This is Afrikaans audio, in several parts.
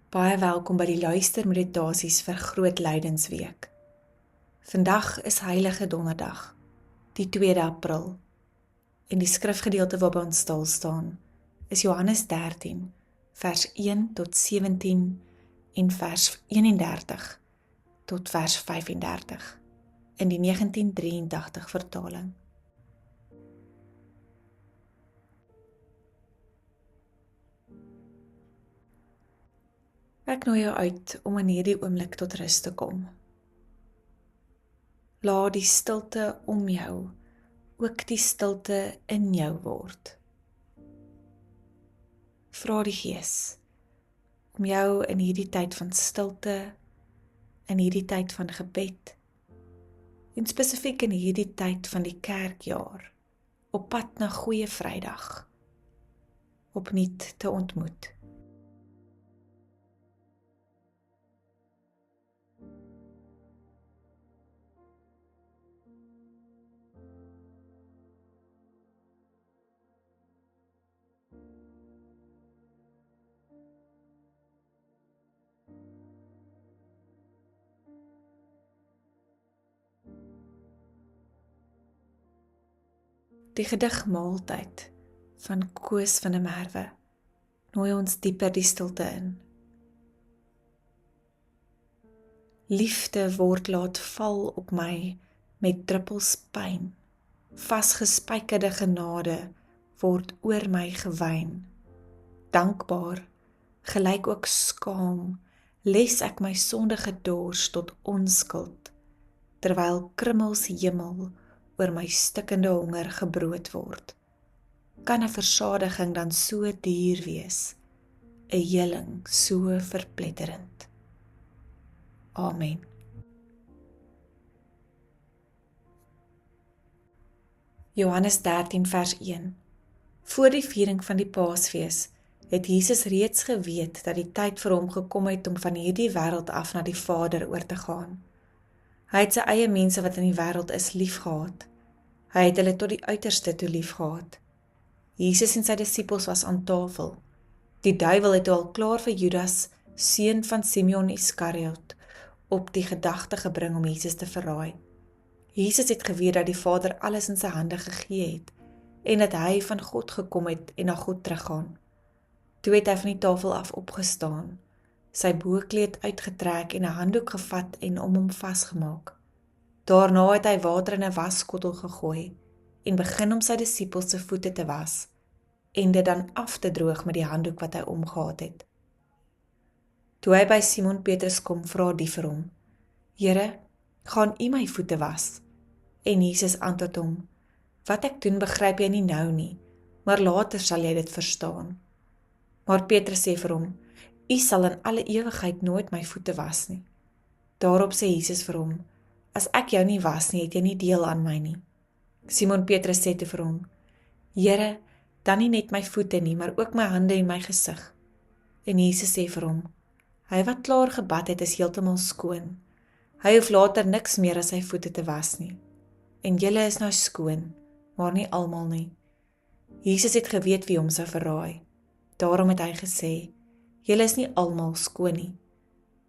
Baie welkom by die luistermeditasies vir Groot Lydensweek. Vandag is Heilige Donderdag, die 2de April, en die skrifgedeelte waarby ons stil staan is Johannes 13, vers 1 tot 17 en vers 31 tot vers 35 in die 1983 vertaling. Ek nooi jou uit om in hierdie oomblik tot rus te kom. Laat die stilte om jou ook die stilte in jou word. Vra die Gees om jou in hierdie tyd van stilte, in hierdie tyd van gebed, en spesifiek in hierdie tyd van die kerkjaar, op pad na Goeie Vrydag, opnuut te ontmoet. Die gedig Maaltyd van Koos van der Merwe nooi ons dieper die stilte in. Liefde word laat val op my met druppels pyn. Vasgespykerde genade word oor my gewyn. Dankbaar, gelyk ook skaam, les ek my sondige dors tot onskuld, terwyl krummels hemel oor my stikkende honger gebrood word. Kan 'n versadiging dan so duur wees, 'n heling so verpletterend? Amen. Johannes 13 vers 1. Voor die viering van die Paasfees het Jesus reeds geweet dat die tyd vir hom gekom het om van hierdie wêreld af na die Vader oor te gaan. Hy het sy eie mense wat in die wêreld is liefgehad. Hy het hulle tot die uiterste toe liefgehad. Jesus en sy disippels was aan tafel. Die duiwel het al klaar vir Judas, seun van Simeon Iskariot, op die gedagte gebring om Jesus te verraai. Jesus het geweet dat die Vader alles in sy hande gegee het, en dat hy van God gekom het en na God teruggaan. Toe het hy van die tafel af opgestaan, sy boekleed uitgetrek en 'n handdoek gevat en om hom vasgemaak. Daarna het hy water in 'n waskottel gegooi en begin om sy disippels se voete te was en dit dan af te droog met die handdoek wat hy omgehad het. Toe hy by Simon Petrus kom, vra die vir hom: "Here, gaan U my voete was?" En Jesus antwoord hom: "Wat ek doen begryp jy nie nou nie, maar later sal jy dit verstaan." Maar Petrus sê vir hom: "U sal in alle ewigheid nooit my voete was nie." Daarop sê Jesus vir hom: "As ek jou nie was nie, het jy nie deel aan my nie." Simon Petrus sê toe vir hom: "Here, dan nie net my voete nie, maar ook my hande en my gesig." En Jesus sê vir hom: "Hy wat klaar gebad het, is heeltemal skoon. Hy hoef later niks meer as sy voete te was nie. En julle is nou skoon, maar nie almal nie." Jesus het geweet wie hom sou verraai. Daarom het hy gesê: "Julle is nie almal skoon nie."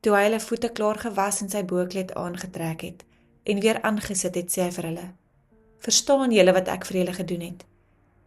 Toe hy hulle voete klaar gewas en sy boekleed aangetrek het en weer aangesit het, sê hy vir hulle: "Verstaan julle wat ek vir julle gedoen het?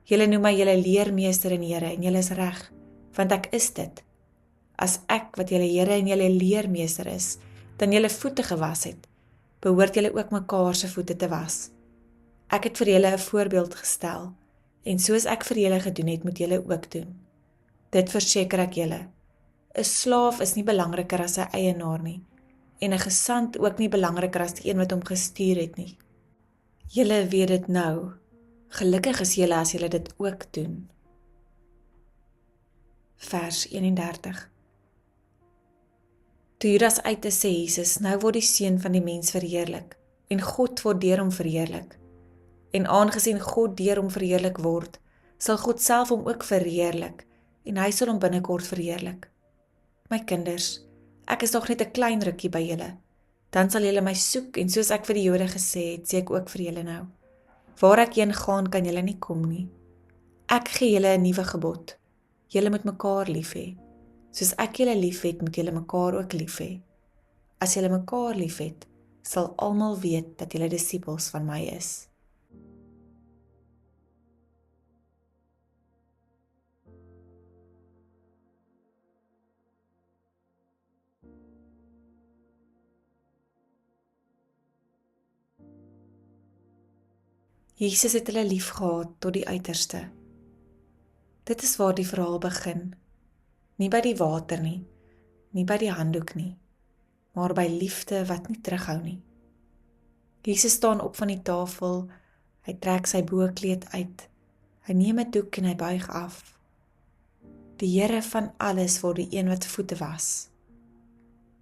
Julle noem my julle leermeester en Here, en julle is reg, want ek is dit. As ek, wat julle Here en julle leermeester is, dan julle voete gewas het, behoort julle ook mekaar se voete te was. Ek het vir julle 'n voorbeeld gestel, en soos ek vir julle gedoen het, moet julle ook doen. Dit verseker ek julle, 'n slaaf is nie belangriker as sy eienaar nie, en 'n gesant ook nie belangriker as die een wat hom gestuur het nie. Julle weet dit nou, gelukkig is julle as julle dit ook doen." Vers 31. Toe Judas uit is, sê Jesus: "Nou word die Seun van die mens verheerlik, en God word deur hom verheerlik. En aangesien God deur hom verheerlik word, sal God self hom ook verheerlik, en hy sal hom binnekort verheerlik. My kinders, ek is nog net 'n klein rukkie by julle. Dan sal julle my soek, en soos ek vir die Jode gesê het, sê ek ook vir julle nou. Waar ek heen gaan, kan julle nie kom nie. Ek gee julle 'n nuwe gebod. Julle moet mekaar lief hê. Soos ek julle liefhet, moet julle mekaar ook lief hê. As julle mekaar liefhet, sal almal weet dat julle disippels van my is. Jesus het hulle liefgehad tot die uiterste. Dit is waar die verhaal begin. Nie by die water nie, nie by die handdoek nie, maar by liefde wat nie terughou nie. Jesus staan op van die tafel, hy trek sy boekleed uit, hy neem 'n doek en hy buig af. Die Here van alles word die een wat voete was.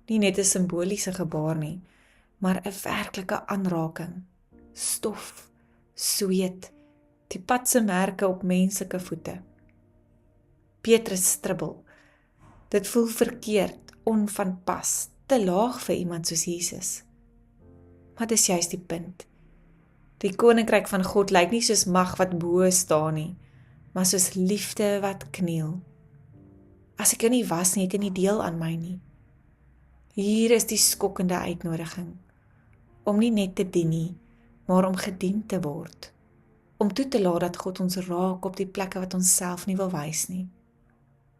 Nie net 'n simboliese gebaar nie, maar 'n werklike aanraking. Stof, sweet, die patse merke op menslike voete. Petrus stribbel. Dit voel verkeerd, onvanpas, te laag vir iemand soos Jesus. Maar dis juist die punt. Die koninkryk van God lyk nie soos mag wat bo staan nie, maar soos liefde wat kniel. As ek jou nie was nie, het jy nie deel aan my nie. Hier is die skokkende uitnodiging, om nie net te dien nie, maar om gedien te word. Om toe te laat dat God ons raak op die plekke wat ons self nie wil wys nie.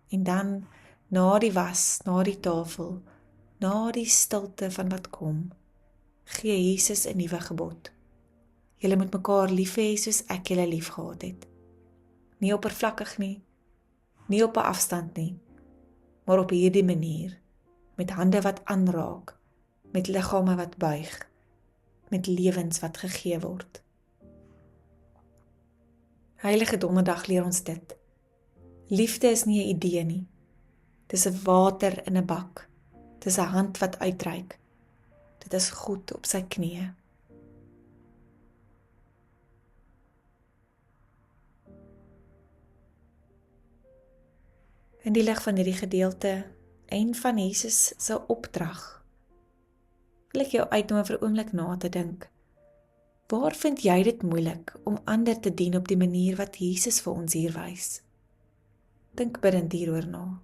En dan, na die was, na die tafel, na die stilte van wat kom, gee Jesus 'n nuwe gebod. Julle moet mekaar lief hê soos ek julle lief gehad het. Nie oppervlakkig nie, nie op 'n afstand nie, maar op hierdie manier, met hande wat aanraak, met liggame wat buig, met lewens wat gegee word. Heilige Donderdag leer ons dit. Liefde is nie 'n idee nie. Dis 'n water in 'n bak. Dis 'n hand wat uitreik. Dit is goed op sy knieë. In die lig van hierdie gedeelte en van Jesus se opdrag, wil ek jou uitnooi vir 'n oomblik na te dink. Waar vind jy dit moeilik om ander te dien op die manier wat Jesus vir ons hier wys? Dink bidtend hieroor na.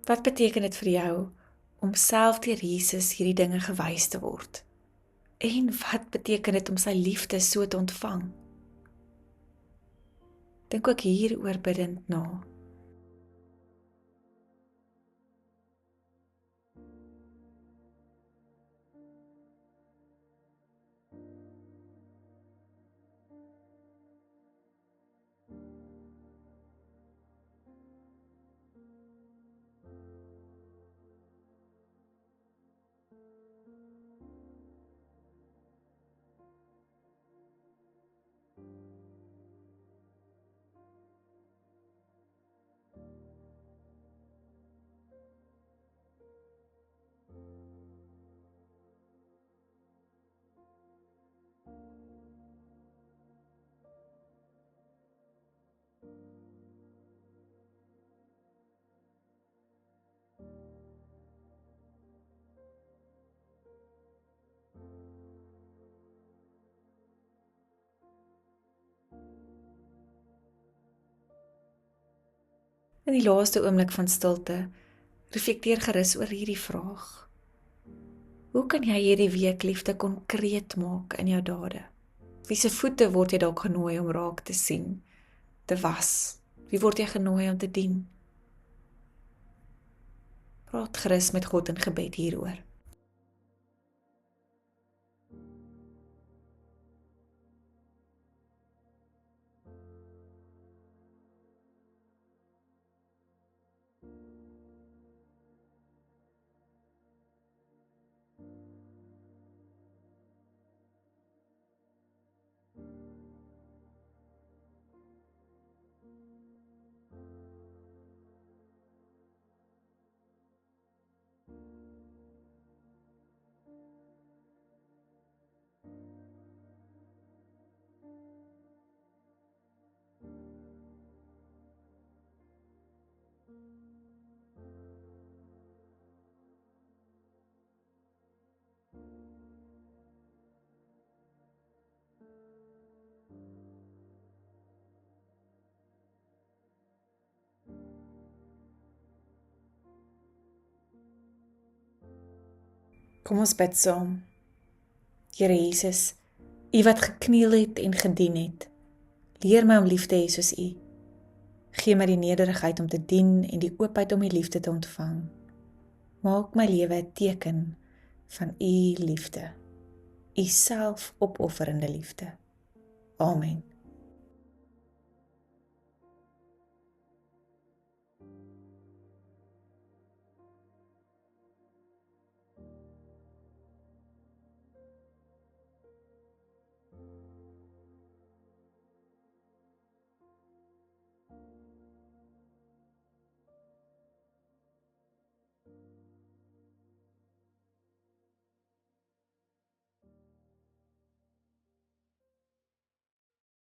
Wat beteken dit vir jou om self deur Jesus hierdie dinge gewys te word? En wat beteken dit om sy liefde so te ontvang? Dink ook hieroor bidtend na. In die laaste oomblik van stilte, reflekteer gerus oor hierdie vraag. Hoe kan jy hierdie week liefde konkreet maak in jou dade? Wie se voete word jy dalk genooi om raak te sien, te was? Wie word jy genooi om te dien? Praat gerus met God in gebed hieroor. Kom ons bid saam. Here Jesus, U wat gekniel het en gedien het, leer my om lief te hê soos U. Gee my die nederigheid om te dien en die oopheid om U liefde te ontvang. Maak my lewe 'n teken van U liefde, U selfopofferende liefde. Amen.